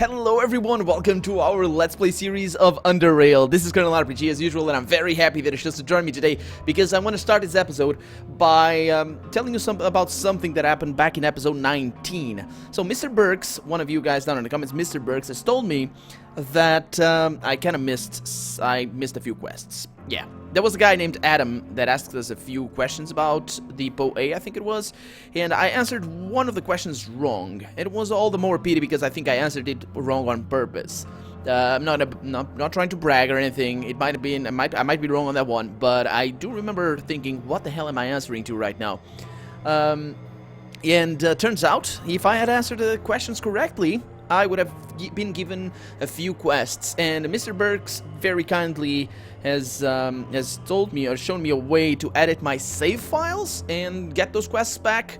Hello everyone, welcome to our Let's Play series of Underrail. This is Colonel RPG as usual, and I'm very happy that you chose to join me today because I want to start this episode by telling you about something that happened back in episode 19. So Mr. Burks, one of you guys down in the comments, Mr. Burks has told me that I kind of missed a few quests. Yeah, there was a guy named Adam that asked us a few questions about the PoE, I think it was, and I answered one of the questions wrong. It was all the more pity because I think I answered it wrong on purpose. I'm not trying to brag or anything. It might have been I might be wrong on that one, but I do remember thinking, what the hell am I answering to right now? Turns out, if I had answered the questions correctly, I would have been given a few quests, and Mr. Burks very kindly has told me or shown me a way to edit my save files and get those quests back.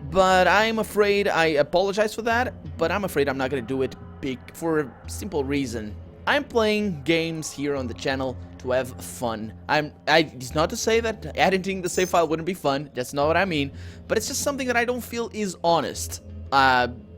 But I'm afraid, I apologize for that, but I'm afraid I'm not gonna do it for a simple reason. I'm playing games here on the channel to have fun. It's not to say that editing the save file wouldn't be fun, that's not what I mean, but it's just something that I don't feel is honest.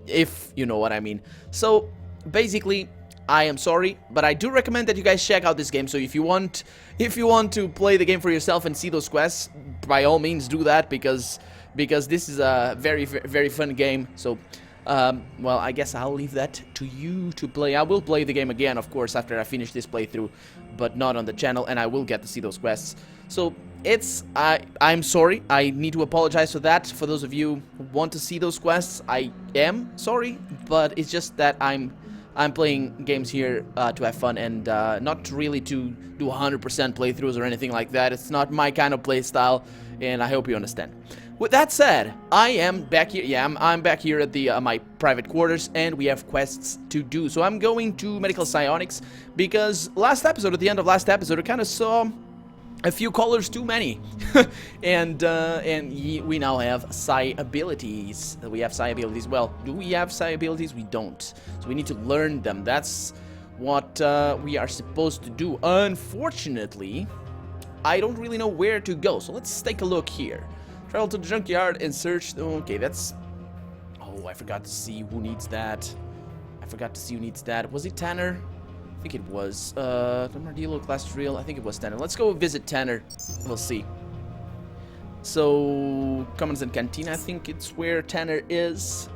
If you know what I mean. So basically, I am sorry, but I do recommend that you guys check out this game. So if you want to play the game for yourself and see those quests, by all means do that, because this is a very, very fun game. So well, I guess I'll leave that to you to play. I will play the game again, of course, after I finish this playthrough, but not on the channel, and I will get to see those quests. So I'm sorry. I need to apologize for that. For those of you who want to see those quests, I am sorry, but it's just that I'm playing games here to have fun and not really to do 100% playthroughs or anything like that. It's not my kind of play style, and I hope you understand. With that said, I am back here. Yeah, I'm back here at the my private quarters, and we have quests to do. So I'm going to medical psionics because at the end of last episode, I kind of saw a few colors too many, and we now have psi abilities. We have psi abilities. Well, do we have psi abilities? We don't. So we need to learn them. That's what we are supposed to do. Unfortunately, I don't really know where to go. So let's take a look here. Travel to the junkyard and search. Okay, that's. Oh, I forgot to see who needs that. Was it Tanner? I think it was. Armadillo, class drill. I think it was Tanner. Let's go visit Tanner. We'll see. So, Commons and Cantina, I think it's where Tanner is.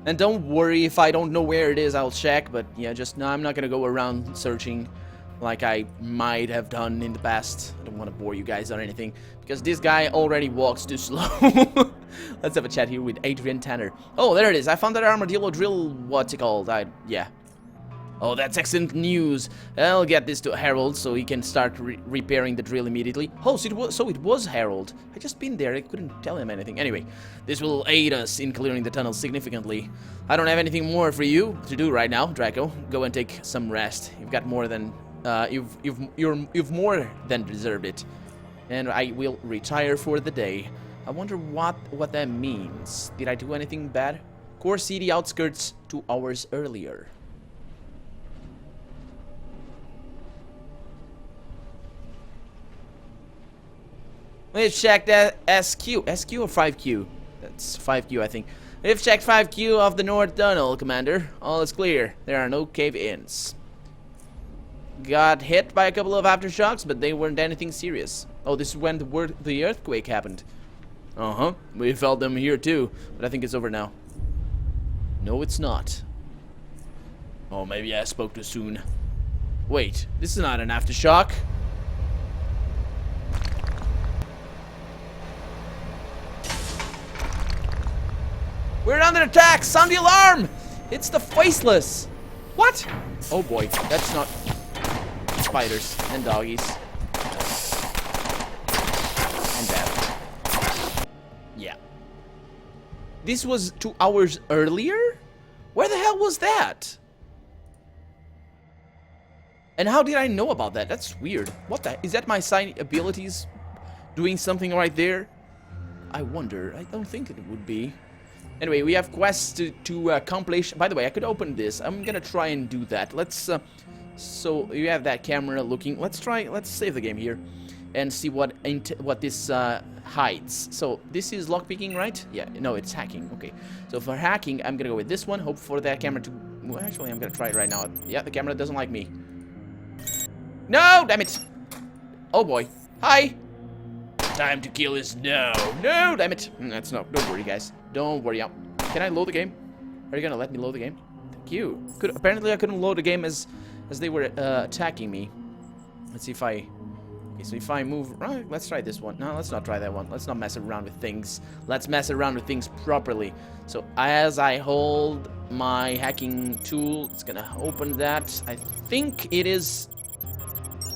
And don't worry if I don't know where it is, I'll check. But yeah, no, I'm not gonna go around searching like I might have done in the past. I don't want to bore you guys or anything, because this guy already walks too slow. Let's have a chat here with Adrian Tanner. Oh, there it is. I found that Armadillo drill. What's it called? Yeah. Oh, that's excellent news. I'll get this to Harold so he can start repairing the drill immediately. Oh, so it was Harold. I just been there. I couldn't tell him anything. Anyway, this will aid us in clearing the tunnel significantly. I don't have anything more for you to do right now, Draco. Go and take some rest. You've got more than you've more than deserved it. And I will retire for the day. I wonder what that means. Did I do anything bad? Core City outskirts 2 hours earlier. We've checked that SQ or 5Q? That's 5Q, I think. We've checked 5Q of the North Tunnel, Commander. All is clear. There are no cave-ins. Got hit by a couple of aftershocks, but they weren't anything serious. Oh, this is when the earthquake happened. Uh-huh. We felt them here too, but I think it's over now. No, it's not. Oh, maybe I spoke too soon. Wait, this is not an aftershock. We're under attack! Sound the alarm! It's the Faceless! What? Oh boy, that's not spiders and doggies. And that. Yeah. This was 2 hours earlier? Where the hell was that? And how did I know about that? That's weird. What the? Is that my psi abilities doing something right there? I wonder. I don't think it would be. Anyway, we have quests to accomplish. By the way, I could open this. I'm gonna try and do that. Let's so you have that camera looking. Let's save the game here and see what this hides. So this is lockpicking, right? Yeah, no, it's hacking. Okay, so for hacking, I'm gonna go with this one. Hope for that camera to Well, actually, I'm gonna try it right now. Yeah, the camera doesn't like me. No, damn it. Oh boy. Hi. Time to kill is now. No, damn it. That's no. Don't worry, guys. Don't worry. Can I load the game? Are you gonna let me load the game? Thank you. Apparently, I couldn't load the game as they were attacking me. Let's see if I. Okay, so if I move. Right, let's try this one. No, let's not try that one. Let's not mess around with things. Let's mess around with things properly. So as I hold my hacking tool, it's gonna open that. I think it is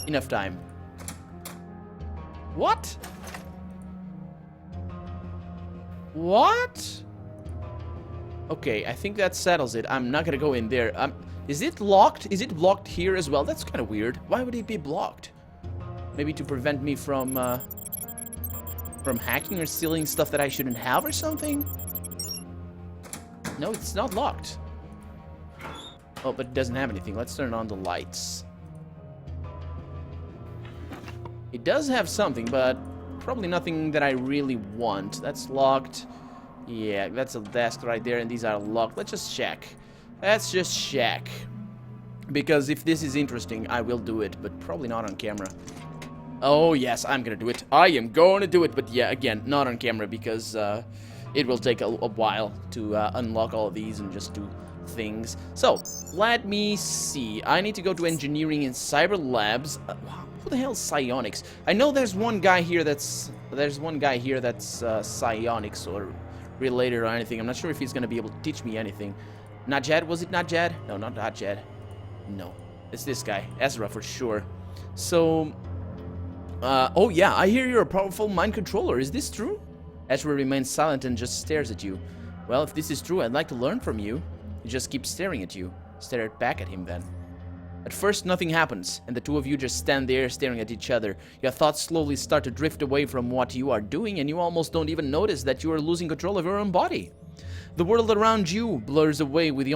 enough time. What? What? Okay, I think that settles it. I'm not gonna go in there. Is it locked? Is it blocked here as well? That's kind of weird. Why would it be blocked? Maybe to prevent me from hacking or stealing stuff that I shouldn't have or something? No, it's not locked. Oh, but it doesn't have anything. Let's turn on the lights. It does have something, but probably nothing that I really want. That's locked. Yeah, that's a desk right there, and these are locked. Let's just check. Let's just check. Because if this is interesting, I will do it, but probably not on camera. Oh, yes, I'm gonna do it. I am going to do it, but yeah, again, not on camera, because it will take a while to unlock all of these and just do things. So, let me see. I need to go to engineering and cyber labs. Who the hell is psionics? I know there's one guy here that's psionics or related or anything. I'm not sure if he's gonna be able to teach me anything. Najad? Was it Najad? No, not Najad. No, it's this guy, Ezra, for sure. So, oh yeah, I hear you're a powerful mind controller. Is this true? Ezra remains silent and just stares at you. Well, if this is true, I'd like to learn from you. He just keeps staring at you. Stare back at him then. At first, nothing happens, and the two of you just stand there staring at each other. Your thoughts slowly start to drift away from what you are doing, and you almost don't even notice that you are losing control of your own body. The world around you blurs away with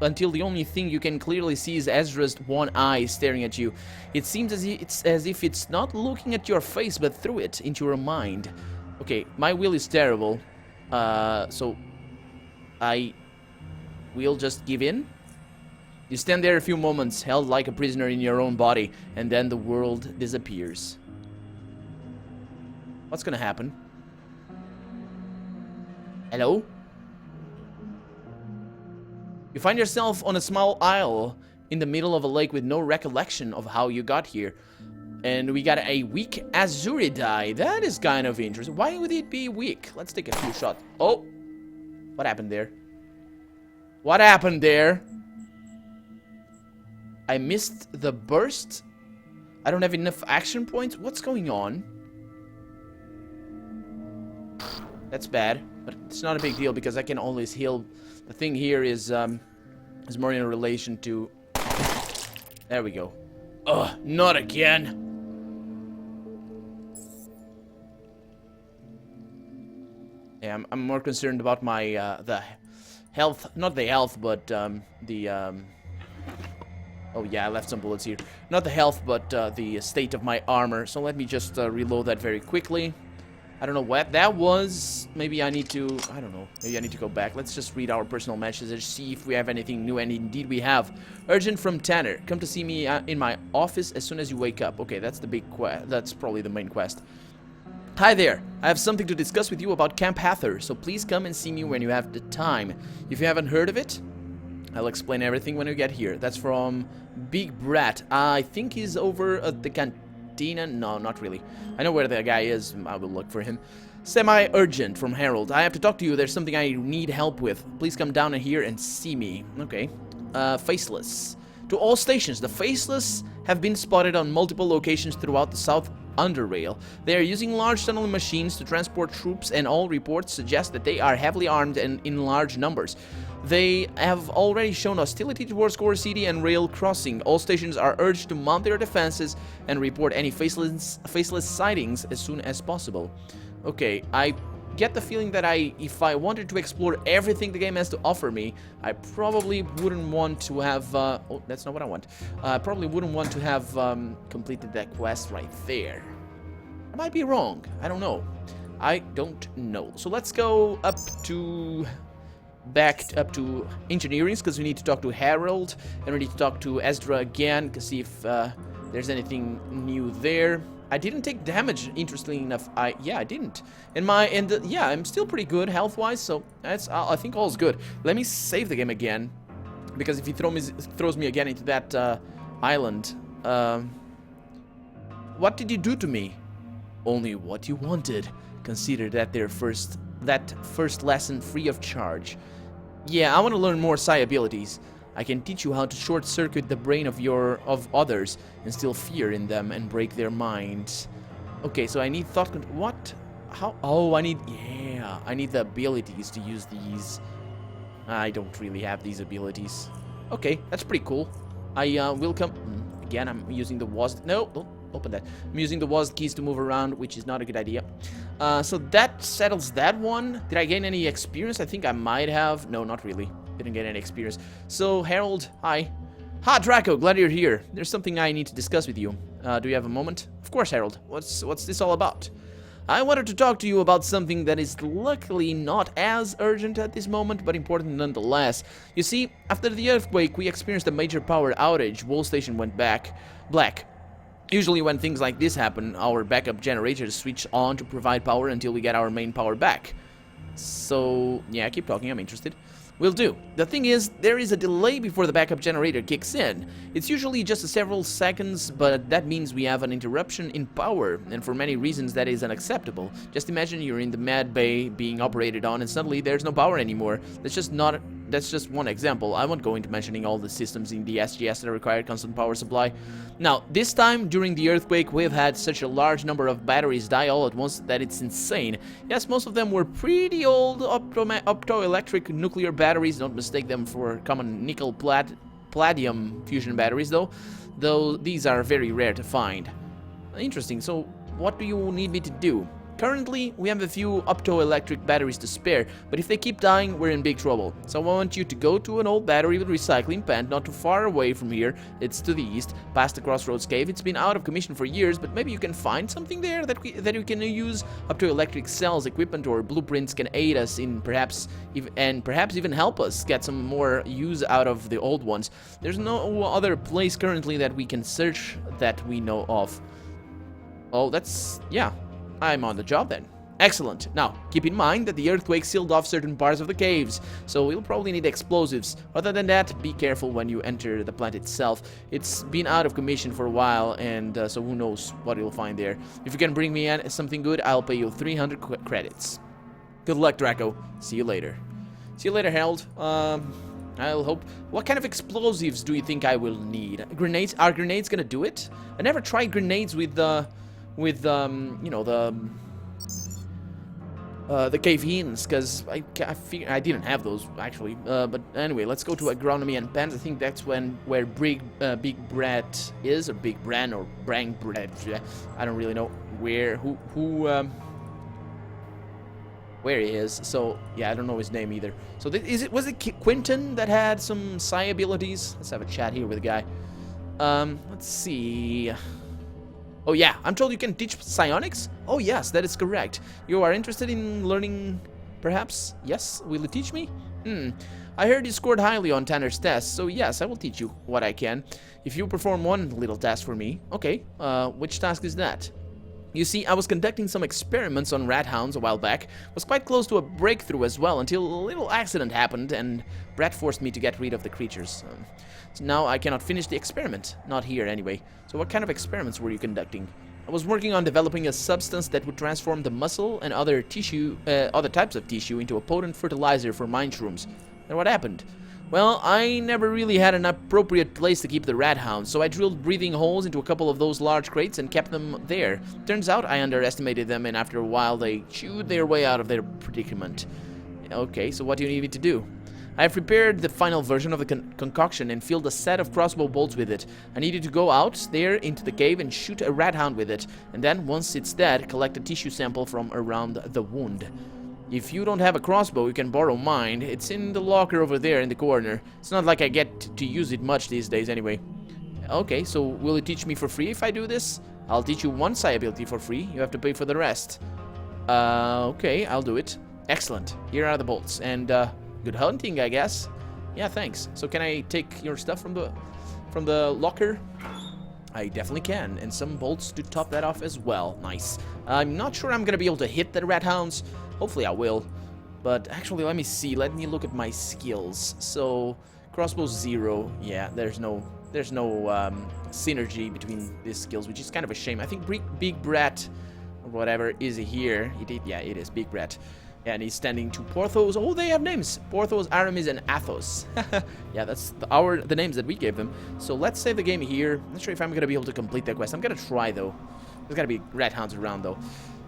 until the only thing you can clearly see is Ezra's one eye staring at you. It seems as if it's not looking at your face, but through it, into your mind. Okay, my will is terrible, so I will just give in. You stand there a few moments, held like a prisoner in your own body, and then the world disappears. What's gonna happen? Hello? You find yourself on a small isle in the middle of a lake with no recollection of how you got here. And we got a weak Azuridae. That is kind of interesting. Why would it be weak? Let's take a few shots. Oh! What happened there? What happened there? I missed the burst. I don't have enough action points. What's going on? That's bad, but it's not a big deal because I can always heal. The thing here is more in relation to. There we go. Ugh, not again. Yeah, I'm more concerned about my the health, not the health, but the. Oh yeah, I left some bullets here. Not the health, but the state of my armor. So let me just reload that very quickly. I don't know what that was. Maybe I need to, I don't know. Maybe I need to go back. Let's just read our personal messages, see if we have anything new. And indeed we have. Urgent from Tanner. Come to see me in my office as soon as you wake up. Okay, that's the big quest. That's probably the main quest. Hi there. I have something to discuss with you about Camp Hather. So please come and see me when you have the time. If you haven't heard of it, I'll explain everything when you get here. That's from Big Brat. I think he's over at the cantina. No, not really. I know where the guy is. I will look for him. Semi-urgent from Harold. I have to talk to you. There's something I need help with. Please come down here and see me. Okay. Faceless. To all stations, the Faceless have been spotted on multiple locations throughout the South Underrail. They are using large tunneling machines to transport troops, and all reports suggest that they are heavily armed and in large numbers. They have already shown hostility towards Core City and Rail Crossing. All stations are urged to mount their defenses and report any faceless sightings as soon as possible. Okay, I get the feeling that if I wanted to explore everything the game has to offer me, I probably wouldn't want to have, oh, that's not what I want. I probably wouldn't want to have completed that quest right there. I might be wrong. I don't know. I don't know. So let's go up to back up to engineering because we need to talk to Harold, and we need to talk to Ezra again to see if there's anything new there. I didn't take damage, interestingly enough. Yeah, I didn't. Yeah, I'm still pretty good health-wise, so I think all's good. Let me save the game again, because if he throws me again into that island, what did you do to me? Only what you wanted. Consider that first lesson free of charge. Yeah, I want to learn more psi abilities. I can teach you how to short-circuit the brain of others, instill fear in them, and break their minds. Okay, so I need thought control. What? How? Oh, I need the abilities to use these. I don't really have these abilities. Okay, that's pretty cool. I will come again. I'm using the WASD. No, don't open that. I'm using the WASD keys to move around, which is not a good idea. So that settles that one. Did I gain any experience? I think I might have. No, not really. Didn't get any experience. So, Harold, hi. Ha, Draco, glad you're here. There's something I need to discuss with you. Do you have a moment? Of course, Harold. What's this all about? I wanted to talk to you about something that is luckily not as urgent at this moment, but important nonetheless. You see, after the earthquake, we experienced a major power outage. Wall Station went black. Usually when things like this happen, our backup generators switch on to provide power until we get our main power back. So, yeah, keep talking, I'm interested. Will do. The thing is, there is a delay before the backup generator kicks in. It's usually just several seconds, but that means we have an interruption in power, and for many reasons that is unacceptable. Just imagine you're in the med bay being operated on and suddenly there's no power anymore. That's just one example. I won't go into mentioning all the systems in the SGS that require constant power supply. Now, this time, during the earthquake, we've had such a large number of batteries die all at once that it's insane. Yes, most of them were pretty old optoelectric nuclear batteries. Don't mistake them for common nickel palladium fusion batteries, though these are very rare to find. Interesting. So, what do you need me to do? Currently, we have a few optoelectric batteries to spare, but if they keep dying, we're in big trouble. So I want you to go to an old battery recycling plant not too far away from here. It's to the east, past the Crossroads Cave. It's been out of commission for years, but maybe you can find something there that you can use. Optoelectric cells, equipment, or blueprints can aid us in perhaps even help us get some more use out of the old ones. There's no other place currently that we can search that we know of. Oh, yeah. I'm on the job then. Excellent. Now, keep in mind that the earthquake sealed off certain parts of the caves, so we'll probably need explosives. Other than that, be careful when you enter the plant itself. It's been out of commission for a while, and so who knows what you'll find there. If you can bring me in something good, I'll pay you 300 credits. Good luck, Draco. See you later. See you later, Harold. I'll hope. What kind of explosives do you think I will need? Grenades? Are grenades gonna do it? I never tried grenades with you know, the cave-ins, because I figured I didn't have those actually. But anyway, let's go to agronomy and pens. I think that's where Big Brett is, or Big Bran, or Brang Brett. I don't really know where he is. So yeah, I don't know his name either. So was it Quinton that had some psi abilities? Let's have a chat here with the guy. Let's see. Oh yeah, I'm told you can teach psionics? Oh yes, that is correct. You are interested in learning, perhaps? Yes, will you teach me? I heard you scored highly on Tanner's test, so yes, I will teach you what I can. If you perform one little task for me. Okay, which task is that? You see, I was conducting some experiments on rat hounds a while back. Was quite close to a breakthrough as well until a little accident happened and Brett forced me to get rid of the creatures. So now I cannot finish the experiment. Not here, anyway. So what kind of experiments were you conducting? I was working on developing a substance that would transform the muscle and other types of tissue into a potent fertilizer for mine shrooms. And what happened? Well, I never really had an appropriate place to keep the rat hounds, so I drilled breathing holes into a couple of those large crates and kept them there. Turns out I underestimated them, and after a while they chewed their way out of their predicament. Okay, so what do you need me to do? I have prepared the final version of the concoction and filled a set of crossbow bolts with it. I needed to go out there into the cave and shoot a rat hound with it, and then, once it's dead, collect a tissue sample from around the wound. If you don't have a crossbow, you can borrow mine. It's in the locker over there in the corner. It's not like I get to use it much these days anyway. Okay, so will you teach me for free if I do this? I'll teach you one psi ability for free. You have to pay for the rest. Okay, I'll do it. Excellent. Here are the bolts. And, Good hunting, I guess. Yeah, thanks. So can I take your stuff from the locker? I definitely can, and some bolts to top that off as well. Nice. I'm not sure I'm gonna be able to hit the rat hounds. Hopefully I will. But actually, let me see. Let me look at my skills. So crossbow 0. Yeah, there's no synergy between these skills, which is kind of a shame. I think Big Brat or whatever is here. Yeah, it is Big Brat. And he's standing to Porthos. Oh, they have names. Porthos, Aramis, and Athos. Yeah, that's the names that we gave them. So let's save the game here. Not sure if I'm going to be able to complete that quest. I'm going to try, though. There's got to be rat hounds around, though.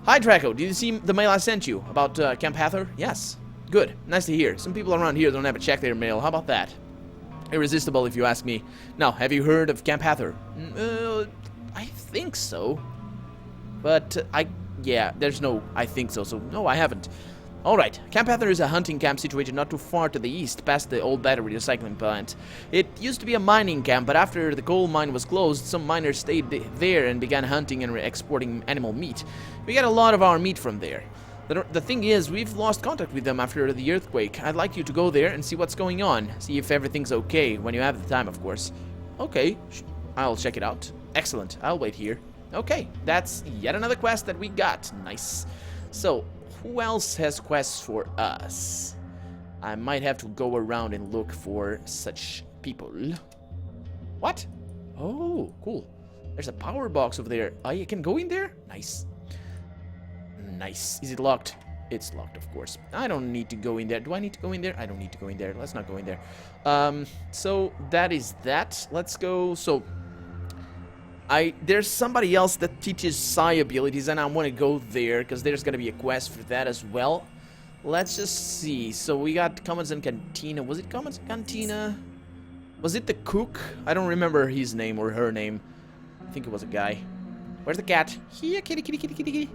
Hi, Draco. Did you see the mail I sent you about Camp Hathor? Yes. Good. Nice to hear. Some people around here don't ever check their mail. How about that? Irresistible, if you ask me. Now, have you heard of Camp Hathor? I think so. But yeah, there's no I think so. So, no, I haven't. Alright, Camp Hathor is a hunting camp situated not too far to the east, past the old battery recycling plant. It used to be a mining camp, but after the coal mine was closed, some miners stayed there and began hunting and exporting animal meat. We get a lot of our meat from there. The thing is, we've lost contact with them after the earthquake. I'd like you to go there and see what's going on. See if everything's okay, when you have the time, of course. Okay, I'll check it out. Excellent, I'll wait here. Okay, that's yet another quest that we got. Nice. So, who else has quests for us? I might have to go around and look for such people. What? Oh, cool. There's a power box over there. I can go in there? Nice. Nice. Is it locked? It's locked, of course. I don't need to go in there. Do I need to go in there? I don't need to go in there. Let's not go in there. So that is that. Let's go. So there's somebody else that teaches psi abilities, and I want to go there because there's going to be a quest for that as well. Let's just see. So we got Commons and Cantina. Was it Commons and Cantina? Was it the cook? I don't remember his name or her name. I think it was a guy. Where's the cat? Here, kitty, kitty, kitty, kitty, kitty.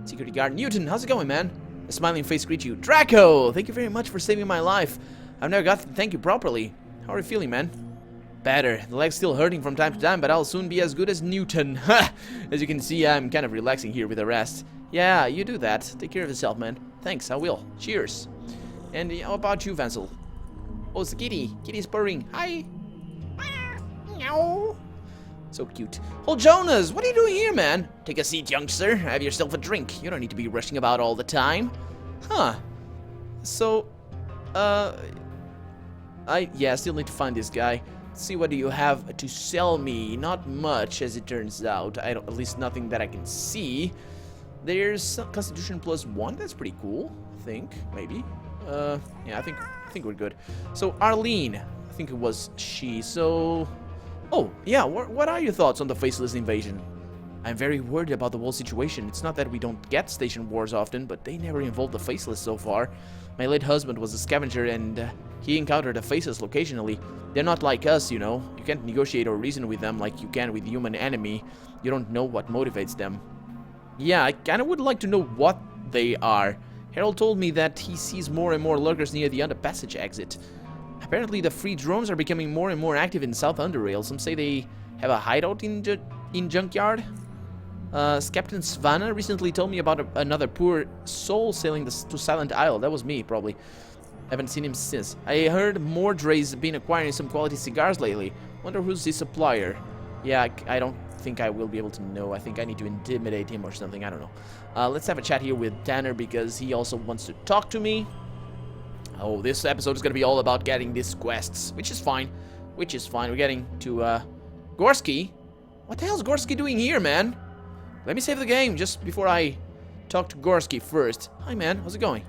Security guard Newton, how's it going, man? A smiling face greets you. Draco, thank you very much for saving my life. I've never got to thank you properly. How are you feeling, man? Better. The leg's still hurting from time to time, but I'll soon be as good as Newton. As you can see, I'm kind of relaxing here with the rest. Yeah, you do that. Take care of yourself, man. Thanks, I will. Cheers. And how about you, Vansel? Oh, it's the kitty. Kitty's purring. Hi. Meow. So cute. Oh, Jonas, what are you doing here, man? Take a seat, youngster. Have yourself a drink. You don't need to be rushing about all the time. Huh. So, I still need to find this guy. Let's see, what do you have to sell me? Not much, as it turns out. At least nothing that I can see. There's Constitution +1. That's pretty cool. I think, maybe. Yeah, I think we're good. So Arlene, I think it was she. So, oh yeah, what are your thoughts on the Faceless Invasion? I'm very worried about the whole situation. It's not that we don't get station wars often, but they never involved the Faceless so far. My late husband was a scavenger, and he encountered the Faceless occasionally. They're not like us, you know. You can't negotiate or reason with them like you can with human enemy. You don't know what motivates them. Yeah, I kind of would like to know what they are. Harold told me that he sees more and more lurkers near the underpassage exit. Apparently the free drones are becoming more and more active in South Underrail. Some say they have a hideout in Junkyard. Captain Savannah recently told me about another poor soul sailing to Silent Isle. That was me, probably. Haven't seen him since. I heard Mordre's been acquiring some quality cigars lately. Wonder who's his supplier. Yeah, I don't think I will be able to know. I think I need to intimidate him or something. I don't know. Let's have a chat here with Tanner because he also wants to talk to me. Oh, this episode is going to be all about getting these quests, which is fine. We're getting to Gorski. What the hell is Gorski doing here, man? Let me save the game just before I talk to Gorski first. Hi, man. How's it going?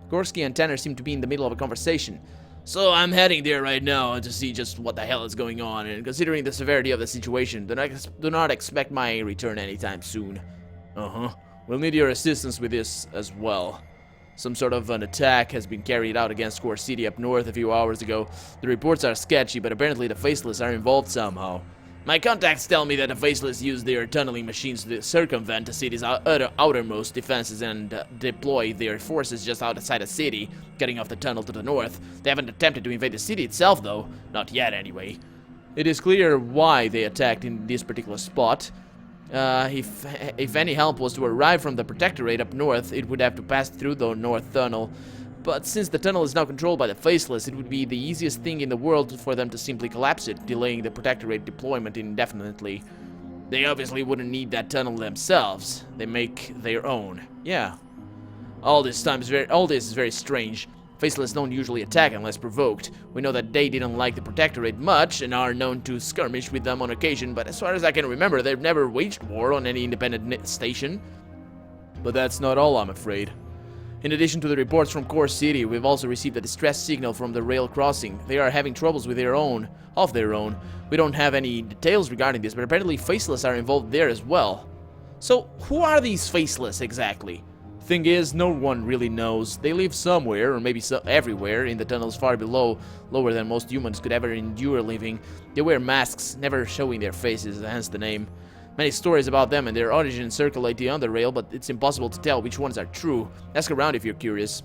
Gorski and Tanner seem to be in the middle of a conversation. So I'm heading there right now to see just what the hell is going on, and considering the severity of the situation, do not expect my return anytime soon. We'll need your assistance with this as well. Some sort of an attack has been carried out against Core City up north a few hours ago. The reports are sketchy, but apparently the Faceless are involved somehow. My contacts tell me that the Faceless use their tunneling machines to circumvent the city's outermost defenses and deploy their forces just outside the city, cutting off the tunnel to the north. They haven't attempted to invade the city itself, though. Not yet, anyway. It is clear why they attacked in this particular spot. If any help was to arrive from the Protectorate up north, it would have to pass through the north tunnel. But since the tunnel is now controlled by the Faceless, it would be the easiest thing in the world for them to simply collapse it, delaying the Protectorate deployment indefinitely. They obviously wouldn't need that tunnel themselves. They make their own. Yeah. All this is very strange. Faceless don't usually attack unless provoked. We know that they didn't like the Protectorate much and are known to skirmish with them on occasion, but as far as I can remember, they've never waged war on any independent station. But that's not all, I'm afraid. In addition to the reports from Core City, we've also received a distress signal from the rail crossing. They are having troubles with their own. We don't have any details regarding this, but apparently Faceless are involved there as well. So, who are these Faceless exactly? Thing is, no one really knows. They live somewhere, or maybe everywhere, in the tunnels far below, lower than most humans could ever endure living. They wear masks, never showing their faces, hence the name. Many stories about them and their origin circulate the Underrail, but it's impossible to tell which ones are true. Ask around if you're curious.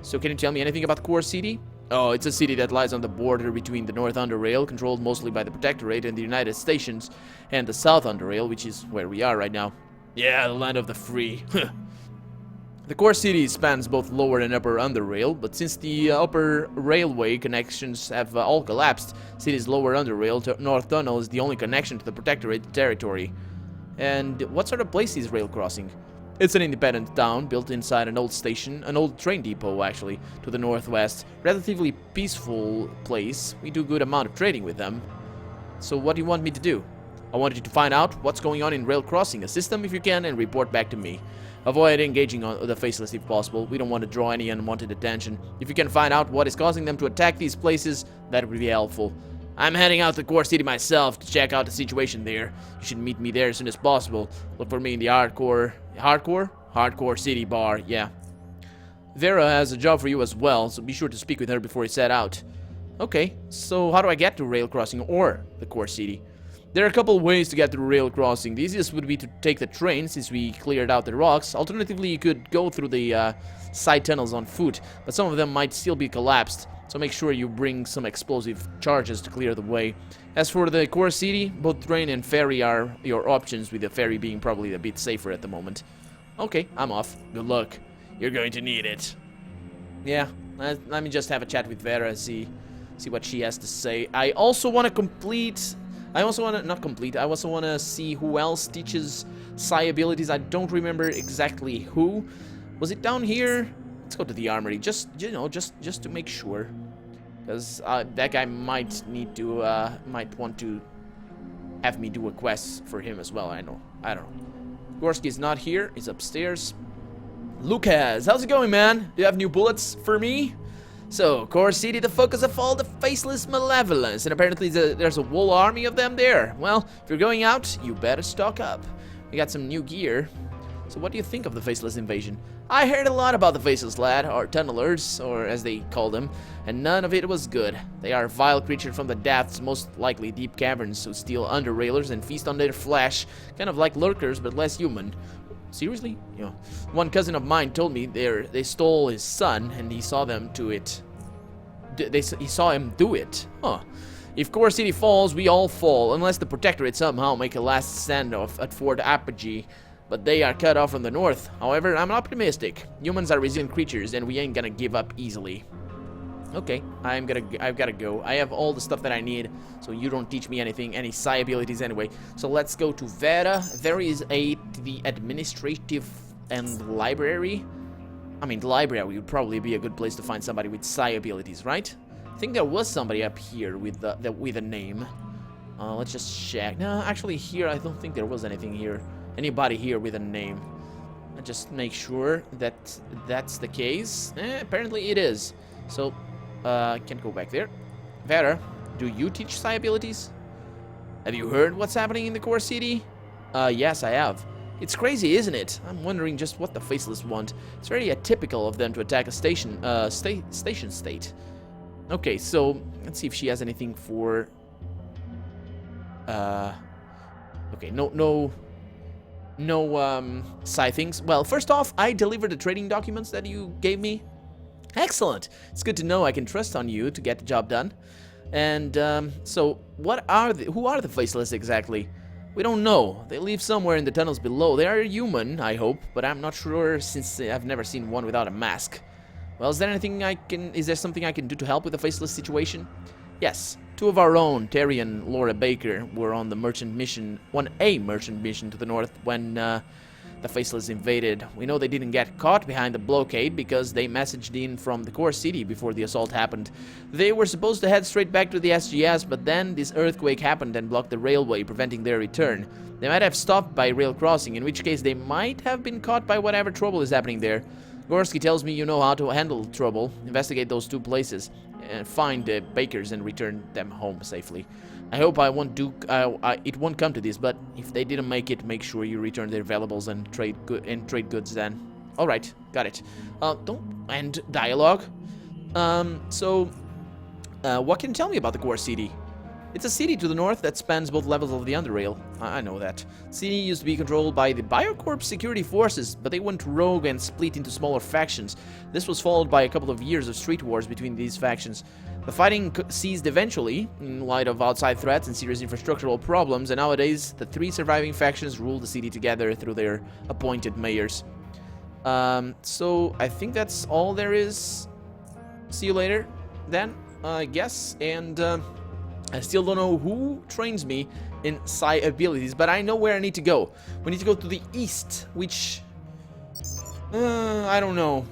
So can you tell me anything about Core City? Oh, it's a city that lies on the border between the North Underrail, controlled mostly by the Protectorate and the United Stations, and the South Underrail, which is where we are right now. Yeah, the land of the free. The Core City spans both lower and upper Underrail, but since the upper railway connections have all collapsed, city's lower Underrail to North Tunnel is the only connection to the Protectorate territory. And what sort of place is rail crossing? It's an independent town built inside an old station, an old train depot actually, to the northwest. Relatively peaceful place. We do a good amount of trading with them. So what do you want me to do? I want you to find out what's going on in rail crossing, assist them if you can, and report back to me. Avoid engaging on the Faceless if possible. We don't want to draw any unwanted attention. If you can find out what is causing them to attack these places, that would be helpful. I'm heading out to Core City myself to check out the situation there. You should meet me there as soon as possible. Look for me in the Hardcore City bar, yeah. Vera has a job for you as well, so be sure to speak with her before you set out. Okay, so how do I get to rail crossing or the Core City? There are a couple ways to get to the rail crossing. The easiest would be to take the train, since we cleared out the rocks. Alternatively, you could go through the side tunnels on foot, but some of them might still be collapsed, so make sure you bring some explosive charges to clear the way. As for the Core City, both train and ferry are your options, with the ferry being probably a bit safer at the moment. Okay, I'm off. Good luck. You're going to need it. Yeah, let me just have a chat with Vera, see what she has to say. I also want to I also want to see who else teaches psi abilities. I don't remember exactly who. Was it down here? Let's go to the armory, just to make sure, because that guy might want to have me do a quest for him as well. I don't know. Gorski's not here. He's upstairs. Lucas, how's it going, man? Do you have new bullets for me? So, Core City, the focus of all the Faceless malevolence, and apparently there's a whole army of them there. Well, if you're going out, you better stock up. We got some new gear. So what do you think of the Faceless Invasion? I heard a lot about the Faceless lad, or tunnelers, or as they call them, and none of it was good. They are vile creatures from the depths, most likely deep caverns, who steal underrailers and feast on their flesh, kind of like lurkers, but less human. Seriously? You know, one cousin of mine told me they stole his son, and he saw them do it. He saw him do it. Huh. If Core City falls, we all fall, unless the Protectorate somehow make a last standoff at Fort Apogee. But they are cut off from the north. However, I'm optimistic. Humans are resilient creatures, and we ain't gonna give up easily. Okay, I've gotta go. I have all the stuff that I need, so you don't teach me anything, any psi abilities anyway. So let's go to Vera. Vera is the administrative and library. I mean, the library would probably be a good place to find somebody with psi abilities, right? I think there was somebody up here with a name. Let's just check. No, actually here, I don't think there was anything here. Anybody here with a name. Just make sure that that's the case. Apparently it is. So, can't go back there. Vera, do you teach psi abilities? Have you heard what's happening in the Core City? Yes, I have. It's crazy, isn't it? I'm wondering just what the Faceless want. It's very atypical of them to attack a station state. Okay, so let's see if she has anything for. Okay, no psi things. Well, first off, I delivered the trading documents that you gave me. Excellent. It's good to know I can trust on you to get the job done. And so who are the Faceless exactly? We don't know. They live somewhere in the tunnels below. They are human, I hope, but I'm not sure since I've never seen one without a mask. Well, is there something I can do to help with the Faceless situation? Yes, two of our own, Terry and Laura Baker, were on a merchant mission to the north when the Faceless invaded. We know they didn't get caught behind the blockade because they messaged in from the core city before the assault happened. They were supposed to head straight back to the SGS, but then this earthquake happened and blocked the railway, preventing their return. They might have stopped by rail crossing, in which case they might have been caught by whatever trouble is happening there. Gorski tells me you know how to handle trouble. Investigate those two places and find the Bakers and return them home safely. I hope it won't come to this, but if they didn't make it, make sure you return their valuables and trade goods then. All right, got it. Don't end dialogue. What can you tell me about the core city? It's a city to the north that spans both levels of the Underrail. I know that. The city used to be controlled by the Biocorp security forces, but they went rogue and split into smaller factions. This was followed by a couple of years of street wars between these factions. The fighting ceased eventually, in light of outside threats and serious infrastructural problems, and nowadays the three surviving factions rule the city together through their appointed mayors. So I think that's all there is. See you later, then, I guess, and I still don't know who trains me in psi abilities, but I know where I need to go. We need to go to the east, which... I don't know.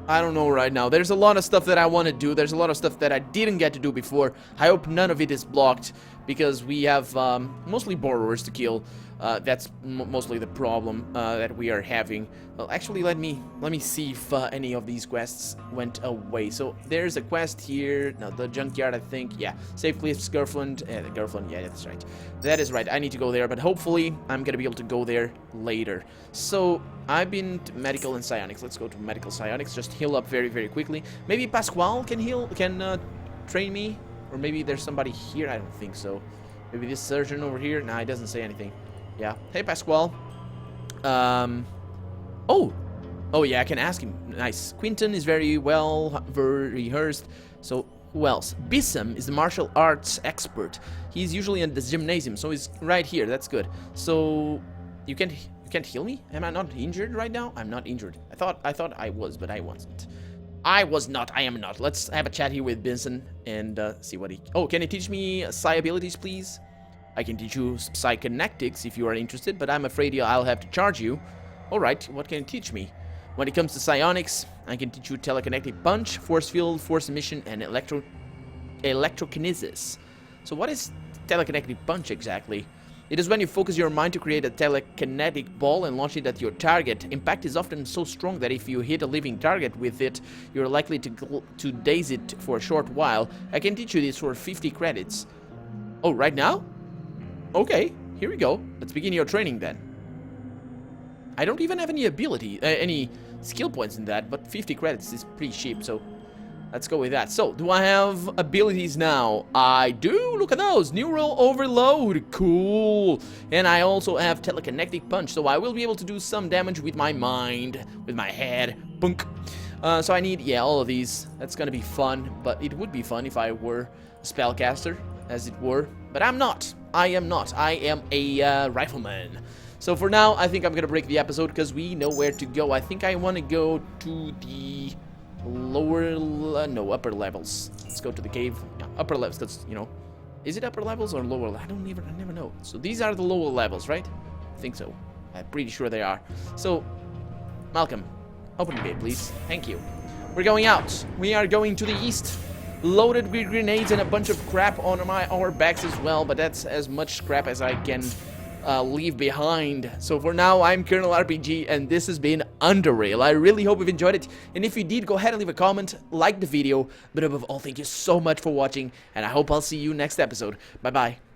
I don't know right now. There's a lot of stuff that I want to do. There's a lot of stuff that I didn't get to do before. I hope none of it is blocked, because we have mostly borrowers to kill. That's mostly the problem that we are having. Well, actually, let me see if any of these quests went away. So there's a quest here. No, the junkyard, I think. Yeah, Safe Cliff's girlfriend. Yeah, the girlfriend. Yeah, that's right. That is right. I need to go there, but hopefully I'm gonna be able to go there later. So I've been to medical and psionics. Let's go to medical psionics. Just heal up very, very quickly. Maybe Pasquale can train me, or maybe there's somebody here. I don't think so. Maybe this surgeon over here. Nah, he doesn't say anything. Yeah. Hey, Pasquale. Oh, yeah, I can ask him. Nice. Quinton is very well rehearsed. So, who else? Bissam is the martial arts expert. He's usually in the gymnasium, so he's right here. That's good. So, you can't heal me? Am I not injured right now? I'm not injured. I thought I was, but I wasn't. I was not. I am not. Let's have a chat here with Benson and see what he... Oh, can he teach me psi abilities, please? I can teach you psychonetics if you are interested, but I'm afraid I'll have to charge you. Alright, what can you teach me? When it comes to psionics, I can teach you telekinetic punch, force field, force emission, and electrokinesis. So what is telekinetic punch exactly? It is when you focus your mind to create a telekinetic ball and launch it at your target. Impact is often so strong that if you hit a living target with it, you're likely to daze it for a short while. I can teach you this for 50 credits. Oh, right now? Okay, here we go. Let's begin your training then. I don't even have any ability, any skill points in that, but 50 credits is pretty cheap, so let's go with that. So, do I have abilities now? I do! Look at those! Neural overload! Cool! And I also have telekinetic punch, so I will be able to do some damage with my mind, with my head. Bunk! So I need, yeah, all of these. That's gonna be fun, but it would be fun if I were a spellcaster, as it were. But I'm not. I am not. I am a rifleman. So for now, I think I'm gonna break the episode because we know where to go. I think I want to go to the upper levels. Let's go to the cave. Yeah, upper levels, because, you know, is it upper levels or lower? I never know. So these are the lower levels, right? I think so. I'm pretty sure they are. So, Malcolm, open the gate, please. Thank you. We're going out. We are going to the east. Loaded with grenades and a bunch of crap on our backs as well, but that's as much crap as I can leave behind. So for now, I'm Colonel RPG, and this has been Underrail. I really hope you've enjoyed it, and if you did, go ahead and leave a comment, like the video, but above all, thank you so much for watching, and I hope I'll see you next episode. Bye-bye.